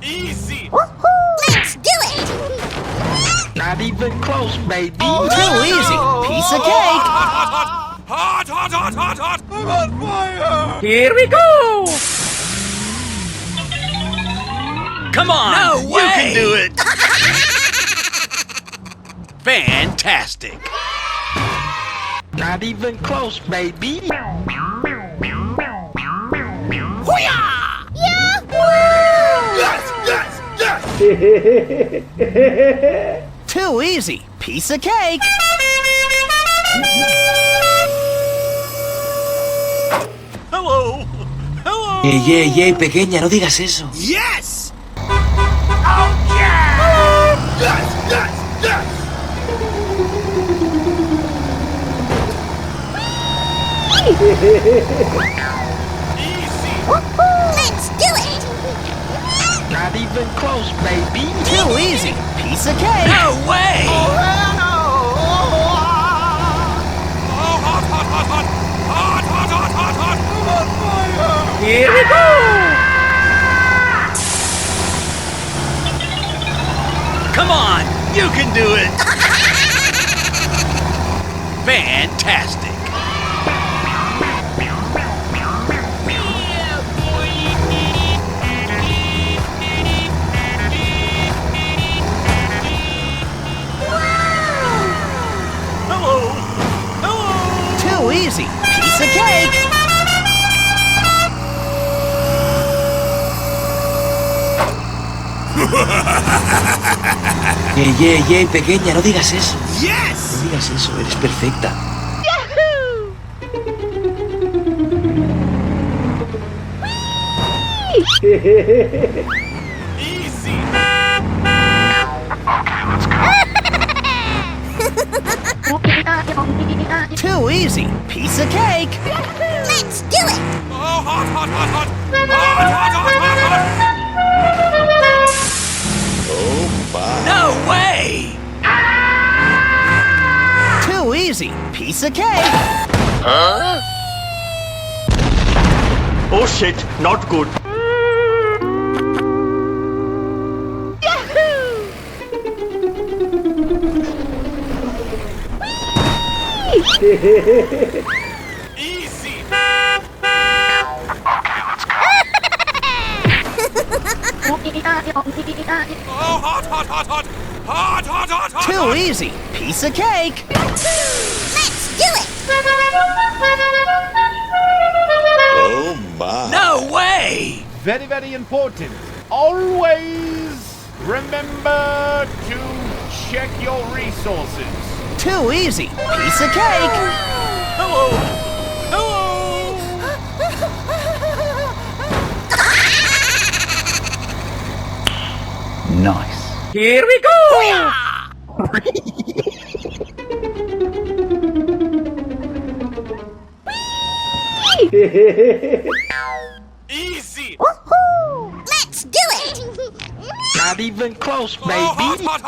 Easy! Let's do it! Not even close, baby. Too easy. Piece of cake. Hot! I'm on fire! Here we go. Come on. No way! You can do it. Fantastic. Not even close, baby. Yes! Too easy. Piece of cake. Hello! Pequeña, no digas eso. Yes! Easy! Let's do it! Not even close, baby. Too easy. Piece of cake. No way! Oh, hot! I'm on fire! Here we go. Come on. You can do it. Fantastic. Too easy. Piece of cake. Pequeña, no digas eso. Yes! No digas eso, eres perfecta. Easy! Too easy. Piece of cake. Let's do it! Oh, hot! No way! Too easy. Piece of cake. Oh shit, not good. Easy! Oh, hot! Too easy. Piece of cake. Let's do it! No way! Very, very important. Always remember to check your resources. Too easy. Piece of cake. Hello! Nice. Here we go. Easy! Let's do it! Not even close, baby. Oh, hot!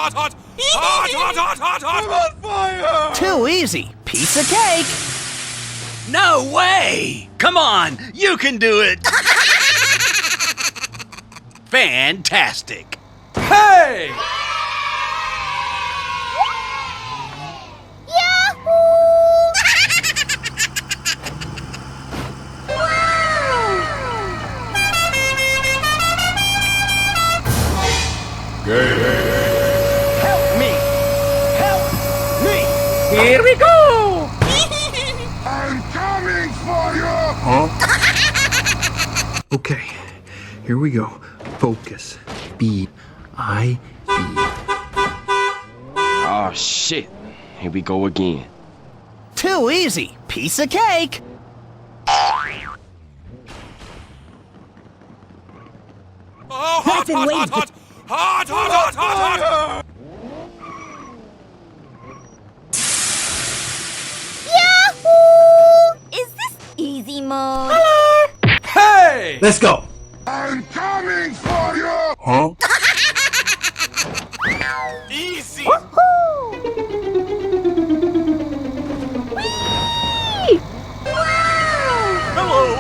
I'm on fire! Too easy. Piece of cake. No way! Come on. You can do it. Fantastic. Hey! Help me. Here we go. I'm coming for you! Okay, here we go. Focus. B-I-E. Oh shit. Here we go again. Too easy. Piece of cake. Oh, hot! Yahoo! Is this easy mode? Hey! Let's go. I'm coming for you! Huh? Easy! Hello!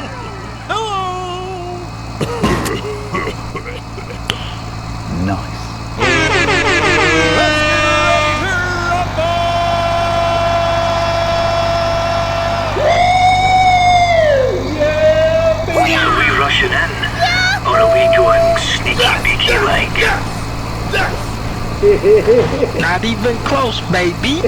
like. Not even close, baby.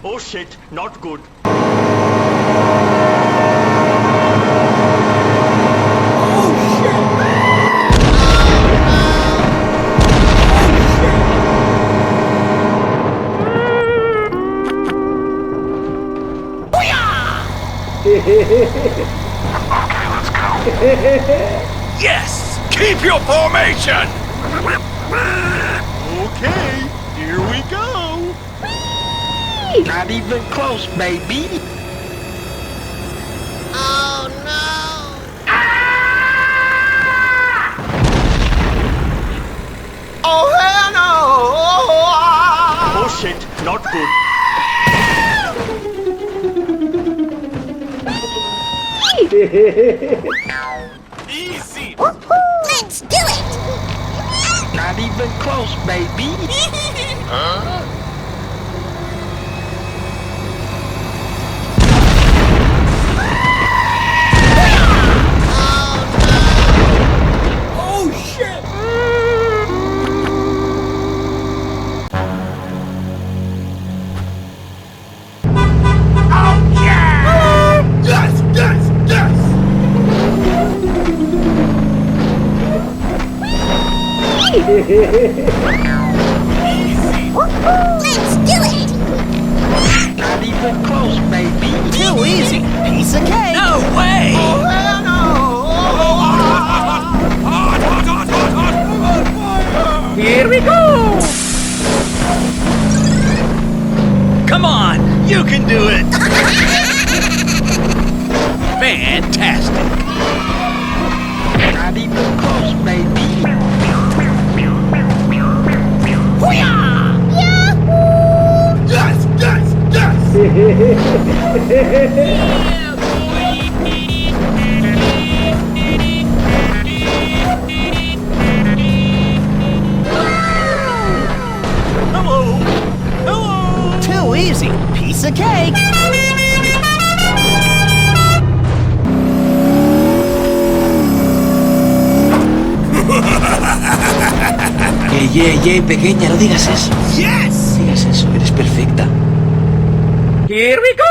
Oh shit, not good. Yes! Keep your formation! Okay, here we go. Not even close, baby. Oh shit, not good. Easy. Let's do it! Not even close, baby. Let's do it! Not even close, baby. Too easy! Piece of cake! No way! Here we go! Come on! You can do it! Fantastic! Not even close, baby. Too easy! Piece of cake! Pequeña, no digas eso. Yes! No digas eso, eres perfecta. Here we go!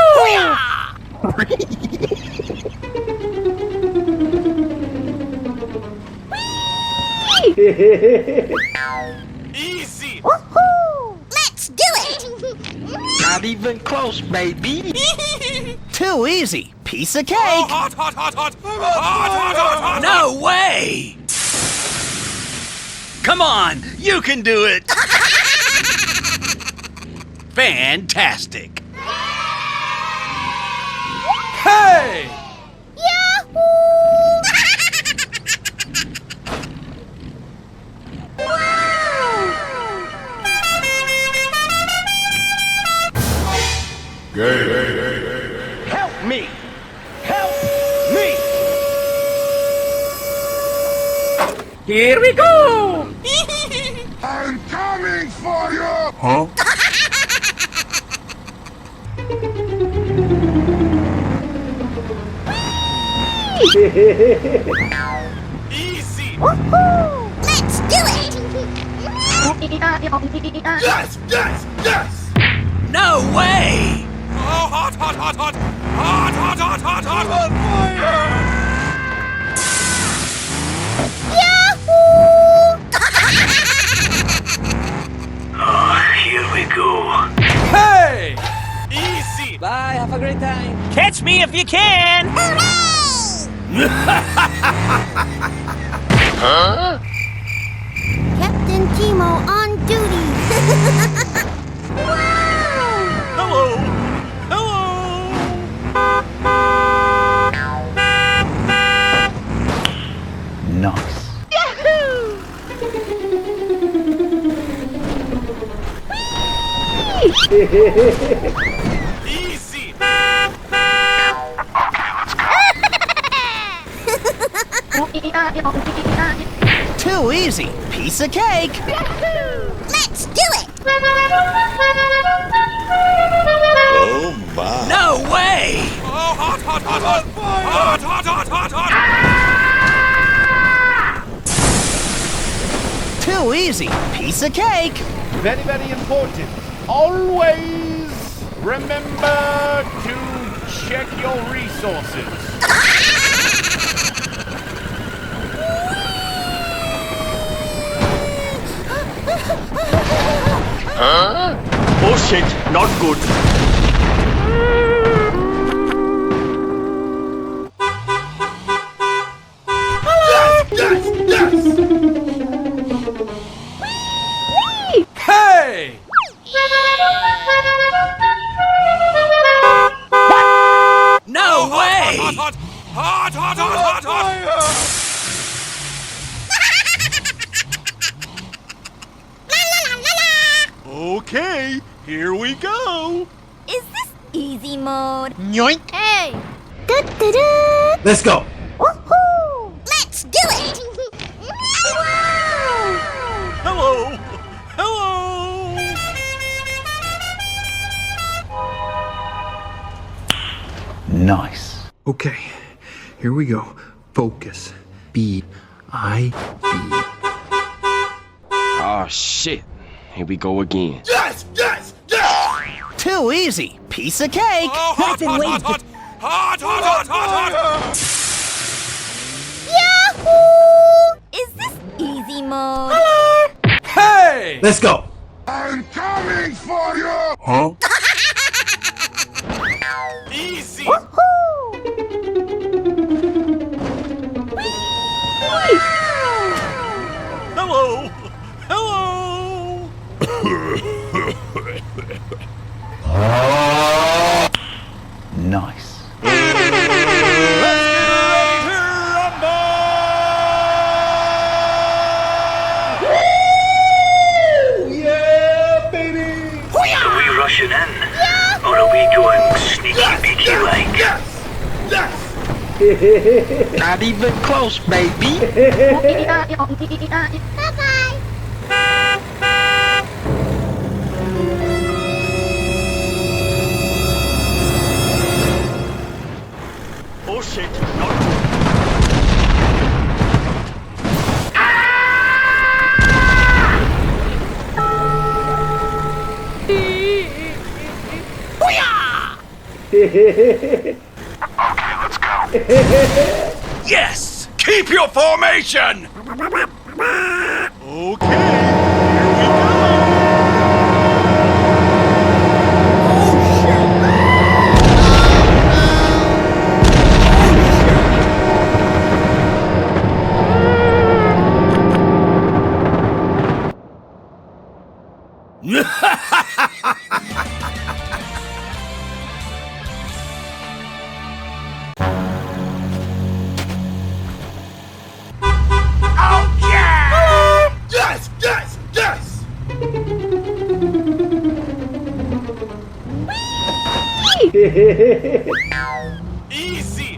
Easy. Let's do it! Not even close, baby. Too easy! Piece of cake! Hot, hot, hot, hot. Hot, hot, hot, hot. No way! Come on! You can do it! Fantastic! Hey! Help me! Help me! Here we go! I'm coming for you! Easy! Let's do it! Yes, yes, yes! No way! Oh, hot, hot, hot, hot! Hot, hot, hot, hot, hot! On fire! Here we go. Hey! Easy! Bye, have a great time. Catch me if you can! Captain Timo on duty! Hello! Hello! Nice. Easy! Too easy! Piece of cake! Let's do it! easy. Piece of cake. Very, very important. Always remember to check your resources. Oh shit, not good. Hey! No way! Hot, hot, hot, hot, hot, hot! Okay, here we go. Is this easy mode? Yoink. Hey! Da-da-da! Let's go. Woohoo! Let's do it! Hello. Hello. Nice. Okay, here we go. Focus. B-I-B. Oh shit. Here we go again. Too easy. Piece of cake. Oh, hot, hot, hot, hot! Hot, hot, hot, hot, hot! Yahoo! Is this easy mode? Hey! Let's go. Easy! Hello. Hello. Nice. Are we rushing in? Or are we going sneaky beaky like? Not even close, baby. Bye-bye! Oh shit, not good. Yes! Keep your formation! Okay. Easy!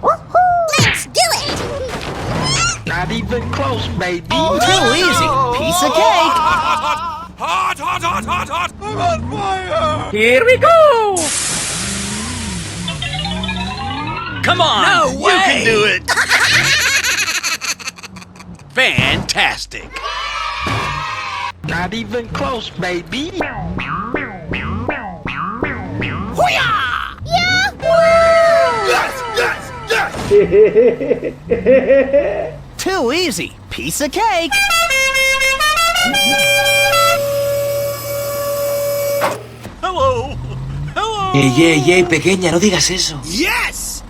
Let's do it! Not even close, baby. Too easy. Piece of cake. Hot, hot, hot, hot, hot, hot! I'm on fire! Here we go. Come on. No way. You can do it. Fantastic. Not even close, baby. Too easy. Piece of cake. Hello. Hello. Pequeña, no digas eso. Yes!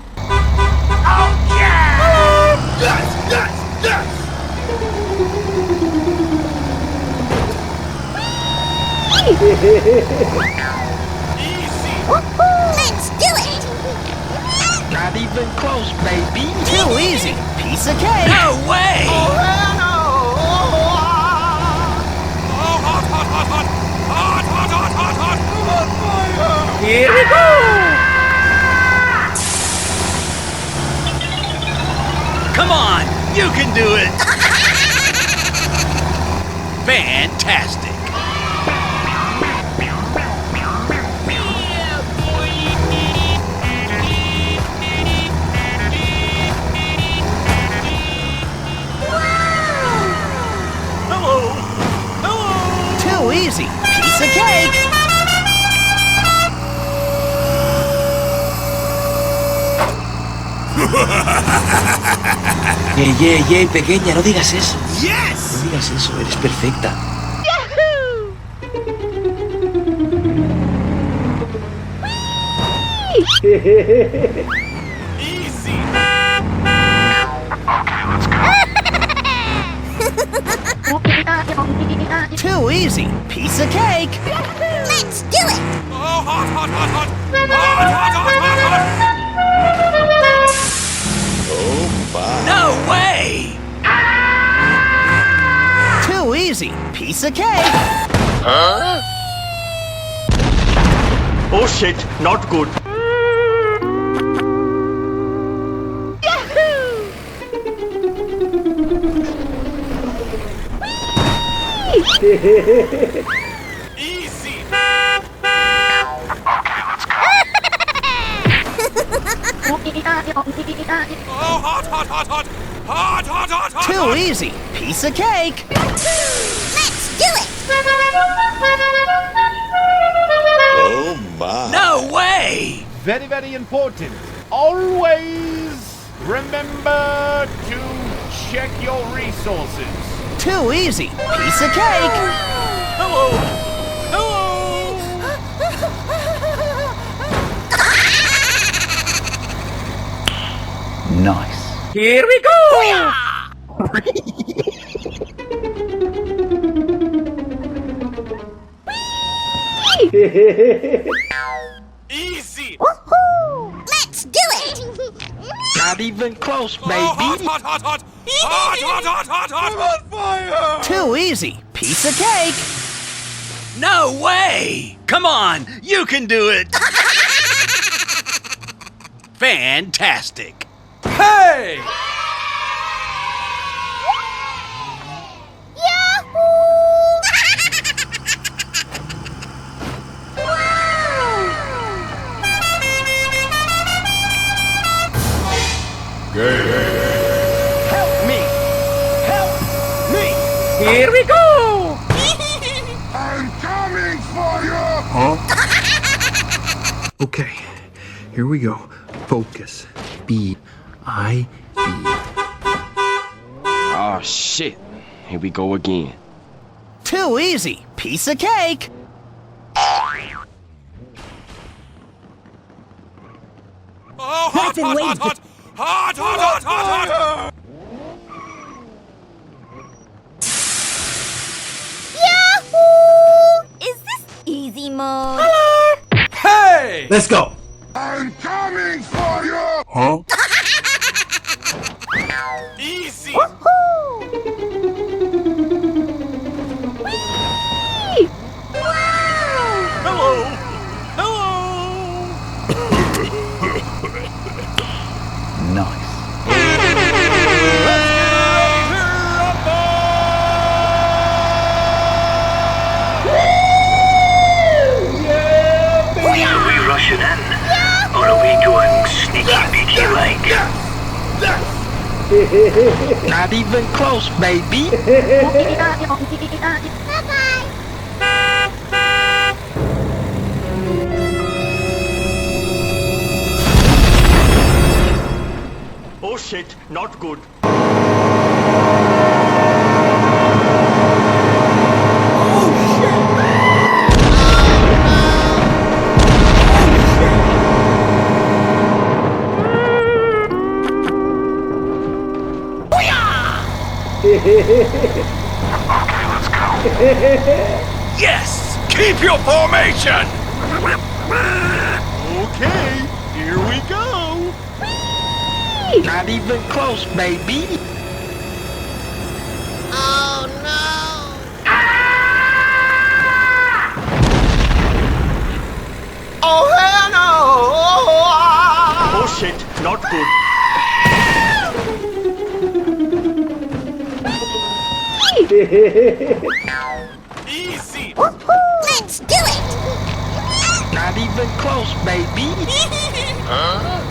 Let's do it! Not even close, baby. Too easy. Piece of cake. No way. Oh, hot, hot, hot, hot! Hot, hot, hot, hot, hot! I'm on fire! Here we go. Come on. You can do it. Fantastic. Hello. Pequeña, no digas eso. Yes! No digas eso, eres perfecta. Easy. Too easy. Piece of cake. Let's do it! Oh, hot, hot, hot, hot. Hot, hot, hot, hot, hot. No way! Too easy. Piece of cake. Oh shit, not good. Easy. Oh, hot, hot, hot, hot. Hot, hot, hot, hot. Too easy. Piece of cake. Let's do it! No way! Very, very important. Always remember to check your resources. Too easy. Piece of cake. Hello! Hello! Nice. Here we go. Easy. Let's do it! Not even close, Oh, hot, hot, hot, hot. Hot, hot, hot, hot, hot. I'm on fire. Too easy. Piece of cake. No way! Come on, you can do it! Fantastic! Hey! Help me. Help me. Here we go. Okay, here we go. Focus. B-I-B. Oh shit. Here we go again. Too easy. Piece of cake. Oh, hot, hot, hot, hot. Hot, hot, hot, hot, hot. Yahoo! Is this easy mode? Hey! Let's go. Easy. Hello! Hello! Nice. Are we rushing in? Or are we going sneaky beaky like? Not even close, baby. Oh shit, not good. Yes! Keep your formation! Okay, here we go! Not even close, baby. Oh shit, not good. Easy. Let's do it! Not even close, baby. Huh?